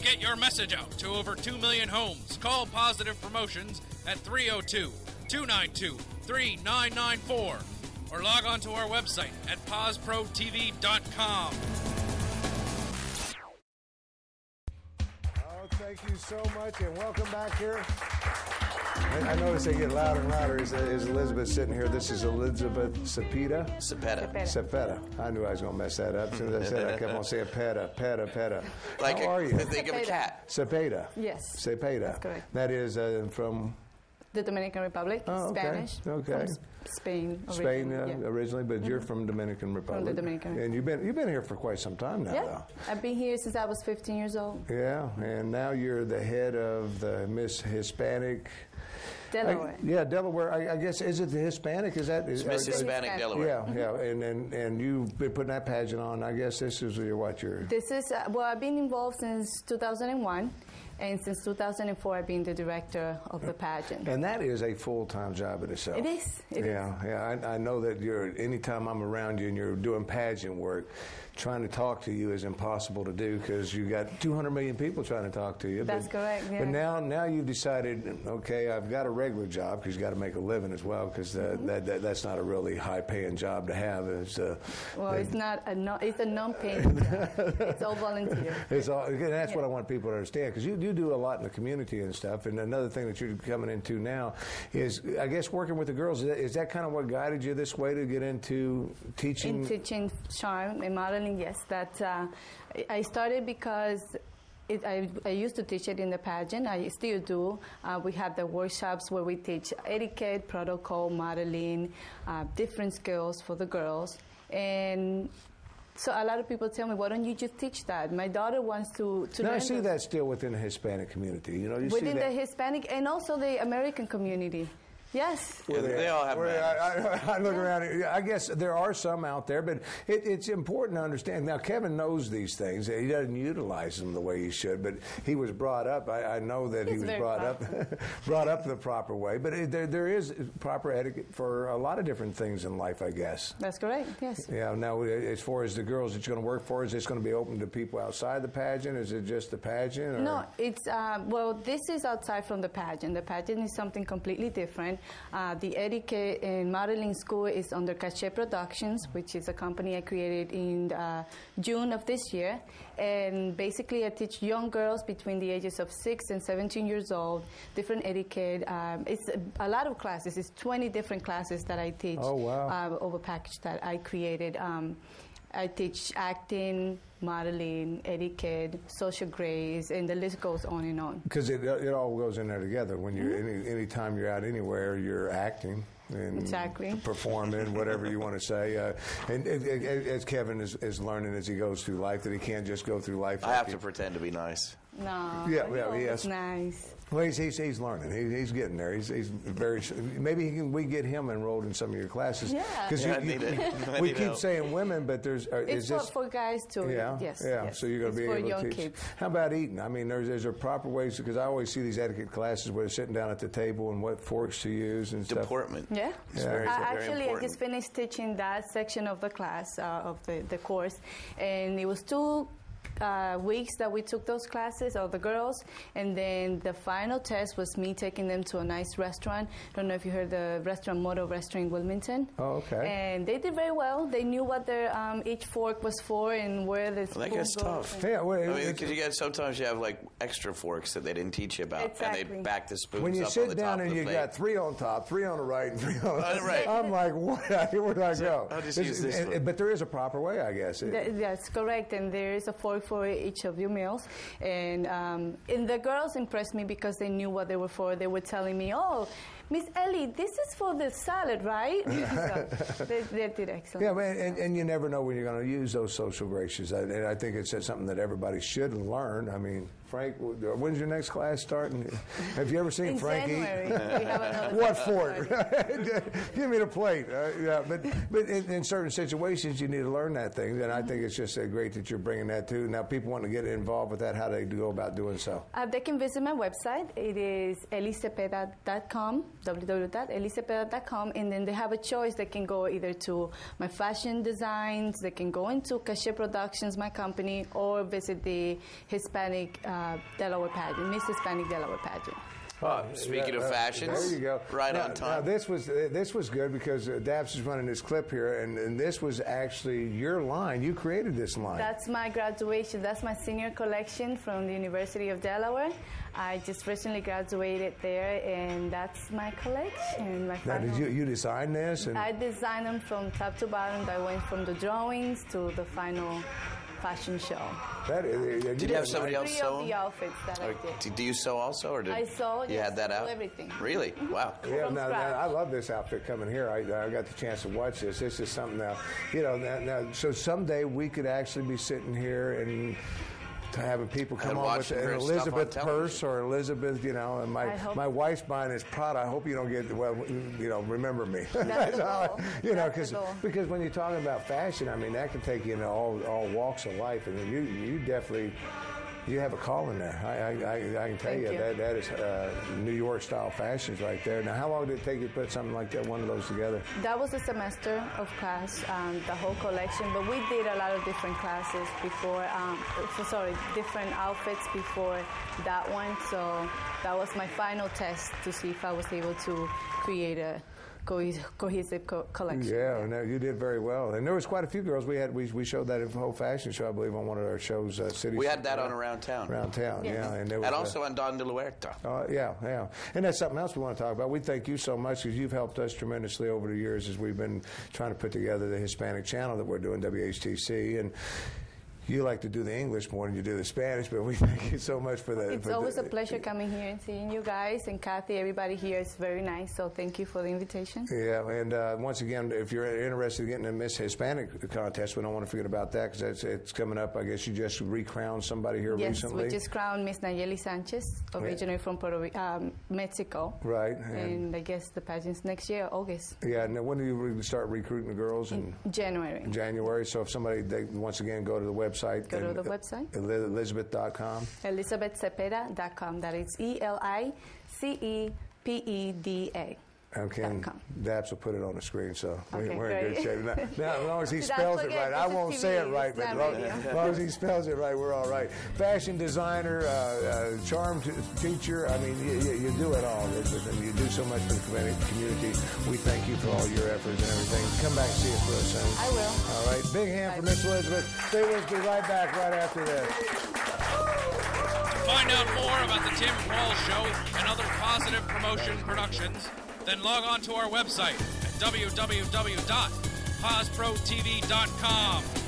To get your message out to over 2 million homes, call Positive Promotions at 302-292-3994 or log on to our website at PosProTV.com. Oh, thank you so much, and welcome back here. I notice they get louder and louder. Is Elizabeth sitting here? This is Elizabeth Cepeda? Cepeda. I knew I was going to mess that up. As soon as I said it, I kept on saying peta. Like how are you? Think of a cat. Cepeda. Yes. Cepeda. That's correct. That is from... The Dominican Republic, Spanish. Okay. From Spain originally, but you're from Dominican Republic. From the Dominican. And you've been here for quite some time now, though. I've been here since I was 15 years old. Yeah, and now you're the head of the Miss Hispanic... Delaware. Delaware. I guess, is it the Hispanic? It's Miss Hispanic Delaware. Yeah. And you've been putting that pageant on. I guess this is This is, I've been involved since 2001. And since 2004, I've been the director of the pageant. And that is a full-time job in itself. It is. I know that anytime I'm around you and you're doing pageant work, trying to talk to you is impossible to do because you got 200 million people trying to talk to you. That's correct, yeah. But now you've decided, okay, I've got a regular job because you got to make a living as well because that's not a really high-paying job to have. It's not it's a non-paying job. It's all volunteer. That's what I want people to understand because you do a lot in the community and stuff. And another thing that you're coming into now is, I guess, working with the girls. Is that kind of what guided you this way to get into teaching? In teaching charm and modeling, yes. That I started because I used to teach it in the pageant. I still do. We have the workshops where we teach etiquette, protocol, modeling, different skills for the girls. And so a lot of people tell me, why don't you just teach that? My daughter wants to learn. I see that still within the Hispanic community. Within the Hispanic and also the American community. Yes. They all have I look around. I guess there are some out there, but it's important to understand. Now, Kevin knows these things. He doesn't utilize them the way he should, but he was brought up. I know that he was brought up the proper way. But there is proper etiquette for a lot of different things in life, I guess. That's correct, yes. Yeah, now, as far as the girls that you're going to work for, is this going to be open to people outside the pageant? Is it just the pageant? Or? No, it's, this is outside from the pageant. The pageant is something completely different. The etiquette and modeling school is under Cachet Productions, which is a company I created in June of this year. And basically, I teach young girls between the ages of 6 and 17 years old, different etiquette. It's a lot of classes. It's 20 different classes that I teach. Oh, wow. Over package that I created. I teach acting, modeling, etiquette, social grace, and the list goes on and on. Because it all goes in there together. When you're anytime you're out anywhere, you're acting and performing, whatever you want to say. And as Kevin is learning as he goes through life, that he can't just go through life. I have to pretend to be nice. No. Yes. Nice. Well, he's learning. He's getting there. He's very. Maybe we get him enrolled in some of your classes. Yeah. Because we keep saying women, but there's. It's for guys too. Yeah. Yes. So you're going to be able to teach. Kids. How about eating? I mean, there's a proper ways, because I always see these etiquette classes where they're sitting down at the table and what forks to use and stuff. Deportment. Yeah. Very actually, important. I just finished teaching that section of the class of the course, and it was 2 weeks that we took those classes of the girls, and then the final test was me taking them to a nice restaurant. I don't know if you heard the restaurant, Moto Restaurant in Wilmington. Oh, okay. And they did very well. They knew what their each fork was for and where the spoon goes. That gets tough. Yeah, because sometimes you have like extra forks that they didn't teach you about, exactly. and they back the spoons when you up sit on the down top and of the you plate. got 3 on top, 3 on the right, and 3 on the left. Right. I'm like, what? Where did I go? I'll just use this one. But there is a proper way, I guess. That's correct, and there is a fork for each of your meals. And the girls impressed me because they knew what they were for. They were telling me, "Oh, Miss Ellie, this is for the salad, right?" So they did excellent. Yeah, and you never know when you're going to use those social graces. And I think it's something that everybody should learn. I mean, Frank, when's your next class starting? Have you ever seen Frank January. eat? We have another what fork? Give me the plate. But in certain situations, you need to learn that thing. And I think it's just great that you're bringing that too. Now, people want to get involved with that. How do they go about doing so? They can visit my website. It is elicepeda.com. www.elicepeda.com, and then they have a choice. They can go either to my fashion designs, they can go into Cache Productions, my company, or visit the Hispanic Delaware Pageant, Miss Hispanic Delaware Pageant. Speaking of fashions, there you go. Right on time. Now this was good because Daps is running this clip here, and this was actually your line. You created this line. That's my graduation. That's my senior collection from the University of Delaware. I just recently graduated there, and that's my collection. Now, did you design this? And I designed them from top to bottom. I went from the drawings to the final fashion show. Did you have somebody else sew? 3 of the outfits that I did. Do you sew also, or did I sew? you yes, had that out? Everything. Really? Wow. Cool. Yeah, now, I love this outfit coming here. I got the chance to watch this. This is something now, now, so someday we could actually be sitting here and having people come on with an Elizabeth purse or Elizabeth, and my wife's buying this Prada. I hope you don't get, remember me. That's all. Because when you're talking about fashion, I mean, that can take you into all walks of life, and you definitely. You have a call in there. I can tell you that is New York style fashions right there. Now, how long did it take you to put something like that, one of those together? That was a semester of class, the whole collection. But we did a lot of different classes before. Different outfits before that one. So that was my final test to see if I was able to create a cohesive collection. Yeah, no, you did very well, and there was quite a few girls. We showed that at the whole fashion show, I believe, on one of our shows. We had that on Around Town. Around Town, yes. Yeah, and also on Don Delaware. Yeah, and that's something else we want to talk about. We thank you so much because you've helped us tremendously over the years as we've been trying to put together the Hispanic channel that we're doing, WHTC, and. You like to do the English more than you do the Spanish, but we thank you so much for that. It's always a pleasure coming here and seeing you guys, and Kathy, everybody here is very nice, so thank you for the invitation. Yeah, and once again, if you're interested in getting a Miss Hispanic contest, we don't want to forget about that because it's coming up. I guess you just recrowned somebody here recently. Yes, we just crowned Miss Nayeli Sanchez, originally from Mexico. Right. And I guess the pageant's next year, August. Yeah, and when do you start recruiting the girls? In January. January, so if somebody, once again, go to the website. Go to the website. Elizabeth.com. ElizabethCepeda.com. That is ELICEPEDA. Okay, and Daps will put it on the screen, so we're in good shape. Now, as long as he Did spells it right, I won't say it right, but as long as he spells it right, we're all right. Fashion designer, charm teacher, I mean, you do it all, Elizabeth, and you do so much for the community. We thank you for all your efforts and everything. Come back and see us for us soon. I will. All right, big hand for Miss Elizabeth. Stay with us, be right back right after this. To find out more about the Tim Paul Show and other positive promotion productions, then log on to our website at www.pazprotv.com.